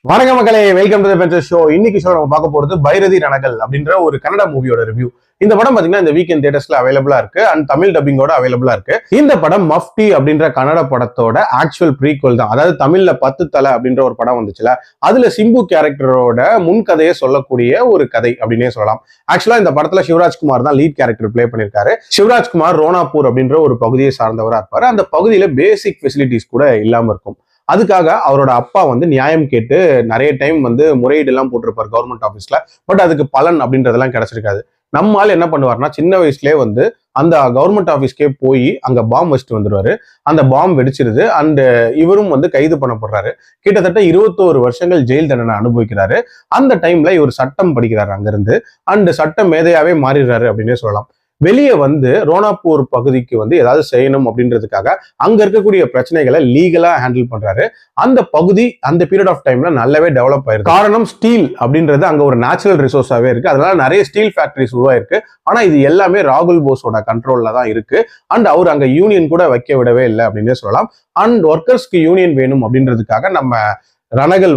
வணக்கம் மக்களே, welcome to the பென்சர் show. இன்னைக்கு ஷோ நம்ம பார்க்க போறது பைரதி ரணகள் அப்படின்ற ஒரு கன்னட மூவியோட ரிவ்யூ. இந்த படம் பாத்தீங்கன்னா இந்த வீக்கெண்ட் தியேட்டர்ஸ்ல அவைலபிளா இருக்கு அண்ட் தமிழ் டப்பிங்கோட அவைலபிளா இருக்கு. இந்த படம் மஃப்டி அப்படின்ற கன்னட படத்தோட ஆக்சுவல் ப்ரீக்வல் தான். அதாவது தமிழ்ல 10 தலை அப்படின்ற ஒரு படம் வந்துச்சுல, அதுல சிம்பு கேரக்டரோட முன்கதையை சொல்லக்கூடிய ஒரு கதை அப்படின்னே சொல்லலாம். ஆக்சுவலா இந்த படத்துல சிவராஜ்குமார் தான் லீட் கேரக்டர் பிளே பண்ணிருக்காரு. சிவராஜ்குமார் ரோனாப்பூர் அப்படின்ற ஒரு பகுதியை சார்ந்தவரா இருப்பாரு. அந்த பகுதியில பேசிக் ஃபெசிலிட்டிஸ் கூட இல்லாம இருக்கும். அதுக்காக அவரோட அப்பா நியாயம் கேட்டு நிறைய டைம் முறையீடு எல்லாம் போட்டிருப்பார் கவர்மெண்ட் ஆஃபீஸ்ல. பட் அதுக்கு பலன் அப்படின்றதெல்லாம் கிடைச்சிருக்காது. நம்மால் என்ன பண்ணுவார்னா, சின்ன வயசுலேயே அந்த கவர்மெண்ட் ஆஃபீஸ்க்கே போய் அங்க பாம்பு வச்சுட்டு வந்துடுவாரு. அந்த பாம்பு வெடிச்சிருது அண்ட் இவரும் கைது பண்ணப்படுறாரு. கிட்டத்தட்ட 21 வருஷங்கள் ஜெயில் தண்டனை அனுபவிக்கிறாரு. அந்த டைம்ல இவர் சட்டம் படிக்கிறாரு அங்கிருந்து அண்ட் சட்ட மேதையாவே மாறிடுறாரு அப்படின்னே சொல்லலாம். வெளியே ரோனாப்பூர் பகுதிக்கு ஏதாவது செய்யணும் அப்படின்றதுக்காக அங்க இருக்கக்கூடிய பிரச்சனைகளை லீகலா ஹேண்டில் பண்றாரு. அந்த பகுதி அந்த பீரியட் ஆஃப் டைம்ல நல்லாவே டெவலப் ஆயிருக்கு. காரணம் ஸ்டீல் அப்படின்றது அங்க ஒரு நேச்சுரல் ரிசோர்ஸாவே இருக்கு. அதனால நிறைய ஸ்டீல் ஃபேக்டரிஸ் உருவாயிருக்கு. ஆனா இது எல்லாமே ராகுல் போஸோட கண்ட்ரோல்ல தான் இருக்கு. அண்ட் அவர் அங்க யூனியன் கூட வைக்க விடவே இல்லை அப்படின்னே சொல்லலாம். அண்ட் ஒர்க்கர்ஸ்க்கு யூனியன் வேணும் அப்படின்றதுக்காக நம்ம ரணகள்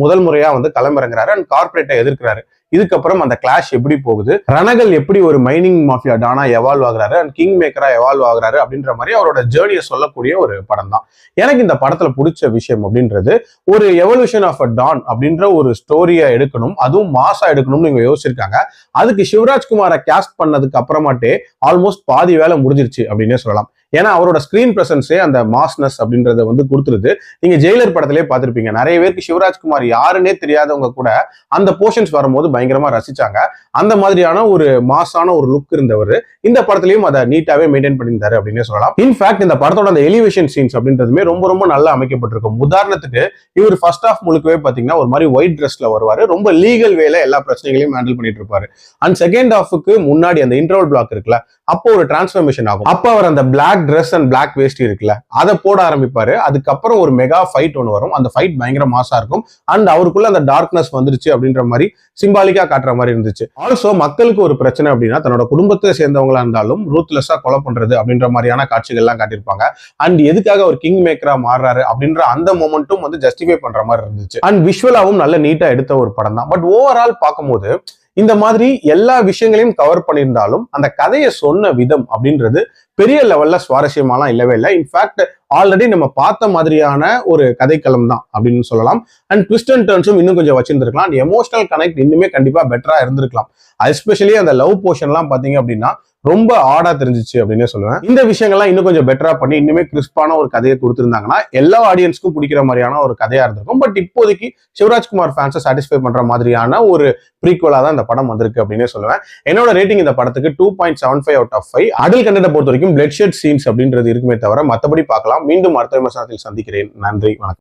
முதல் முறையா களமிறங்குறாரு அண்ட் கார்பரேட்டை எதிர்க்கிறாரு. இதுக்கப்புறம் அந்த கிளாஷ் எப்படி போகுது, ரணகள் எப்படி ஒரு மைனிங் மாஃபியா டானா எவால்வ் ஆகுறாரு அண்ட் கிங் மேக்கரா எவால்வ் ஆகுறாரு அப்படின்ற மாதிரி அவரோட ஜேர்னியை சொல்லக்கூடிய ஒரு படம் தான். எனக்கு இந்த படத்துல பிடிச்ச விஷயம் அப்படின்றது, ஒரு எவல்யூஷன் ஆஃப் அ டான் அப்படின்ற ஒரு ஸ்டோரியை எடுக்கணும், அதுவும் மாசா எடுக்கணும்னு இவங்க யோசிச்சிருக்காங்க. அதுக்கு சிவராஜ்குமாரை கேஸ்ட் பண்ணதுக்கு அப்புறமாட்டே ஆல்மோஸ்ட் பாதி வேலை முடிஞ்சிருச்சு அப்படின்னே சொல்லலாம். ஏன்னா அவரோட ஸ்கிரீன் பிரசன்ஸே அந்த மாஸ்னஸ் அப்படின்றத கொடுத்துருது. நீங்க ஜெயிலர் படத்திலே பார்த்திருப்பீங்க, நிறைய பேருக்கு சிவராஜ்குமார் யாருன்னே தெரியாதவங்க கூட அந்த போர்ஷன்ஸ் வரும்போது பயங்கரமா ரசிச்சாங்க. அந்த மாதிரியான ஒரு மாசான ஒரு லுக் இருந்தவர் இந்த படத்திலையும் அதை நீட்டாவே மெயின்டைன் பண்ணியிருந்தாரு அப்படின்னே சொல்லலாம். இன்ஃபேக்ட் இந்த படத்தோட அந்த எலிவேஷன் சீன்ஸ் அப்படின்றதுமே ரொம்ப ரொம்ப நல்லா அமைக்கப்பட்டிருக்கும். உதாரணத்துக்கு இவர் ஃபர்ஸ்ட் ஆஃப் முழுக்கவே பாத்தீங்கன்னா ஒரு மாதிரி ஒயிட் ட்ரெஸ்ல வருவாரு. ரொம்ப லீகல் வேல எல்லா பிரச்சனைகளையும் ஹேண்டில் பண்ணிட்டு இருப்பாரு. அண்ட் செகண்ட் ஹாஃபுக்கு முன்னாடி அந்த இன்டர்வல் பிளாக் இருக்குல்ல, அப்போ ஒரு டிரான்ஸ்ஃபர்மேஷன் ஆகும். அப்போ அவர் அந்த black dress and black waist இருக்குல்ல, அதை போட ஆரம்பிப்பாரு. அதுக்கப்புறம் ஒரு மெகா ஃபைட் ஒன்று வரும். அந்த ஃபைட் பயங்கர மாசா இருக்கும். அண்ட் அவருக்குள்ள அந்த டார்க்னஸ் வந்துருச்சு அப்படின்ற மாதிரி சிம்பாலிக்கா காட்டுற மாதிரி இருந்துச்சு. ஆல்சோ மக்களுக்கு ஒரு பிரச்சனை அப்படின்னா, தன்னோட குடும்பத்தை சேர்ந்தவங்களா இருந்தாலும் ரூத்லெஸ்ஸா கொலை பண்றது அப்படின்ற மாதிரியான காட்சிகள் எல்லாம் காட்டியிருப்பாங்க. அண்ட் எதுக்காக ஒரு கிங் மேக்கரா மாறுறாரு அப்படின்ற அந்த மொமெண்ட்டும் ஜஸ்டிஃபை பண்ற மாதிரி இருந்துச்சு. அண்ட் விஷுவலாவும் நல்ல நீட்டா எடுத்த ஒரு படம் தான். பட் ஓவரால் பார்க்கும்போது இந்த மாதிரி எல்லா விஷயங்களையும் கவர் பண்ணியிருந்தாலும் அந்த கதையை சொன்ன விதம் அப்படின்றது பெரிய லெவல்ல சுவாரஸ்யமாலாம் இல்லவே இல்லை. இன்ஃபேக்ட் ஆல்ரெடி நம்ம பார்த்த மாதிரியான ஒரு கதைக்களம் தான் அப்படின்னு சொல்லலாம். அண்ட் ட்விஸ்ட் அண்ட் டர்ன்ஸும் இன்னும் கொஞ்சம் வச்சிருந்திருக்கலாம். அண்ட் எமோஷனல் கனெக்ட் இன்னுமே கண்டிப்பா பெட்டரா இருந்திருக்கலாம். எஸ்பெஷலி அந்த லவ் போர்ஷன்லாம் பாத்தீங்க அப்படின்னா ரொம்ப ஆடா தெரிஞ்சிச்சு அப்படின்னே சொல்லுவேன். இந்த விஷயங்கள்லாம் இன்னும் கொஞ்சம் பெட்டரா பண்ணி இன்னுமே கிறிஸ்பான ஒரு கதையை கொடுத்திருந்தாங்கன்னா எல்லா ஆடியன்ஸ்க்கும் பிடிக்கிற மாதிரியான ஒரு கதையா இருந்திருக்கும். பட் இப்போதைக்கு சிவராஜ்குமார் ஃபேன்ஸை சாட்டிஸ்ஃபை பண்ற மாதிரியான ஒரு ப்ரீக்வலா தான் இந்த படம் வந்திருக்கு அப்படின்னே சொல்லுவேன். என்னோட ரேட்டிங் இந்த படத்துக்கு 2.75 out of 5. அடல் கண்டென்ட்டை பொறுத்த வரைக்கும் பிளட் ஷெட் சீன்ஸ் அப்படின்றது இருக்குமே தவிர மற்றபடி பார்க்கலாம். மீண்டும் அடுத்த விமர்சனத்தில் சந்திக்கிறேன். நன்றி, வணக்கம்.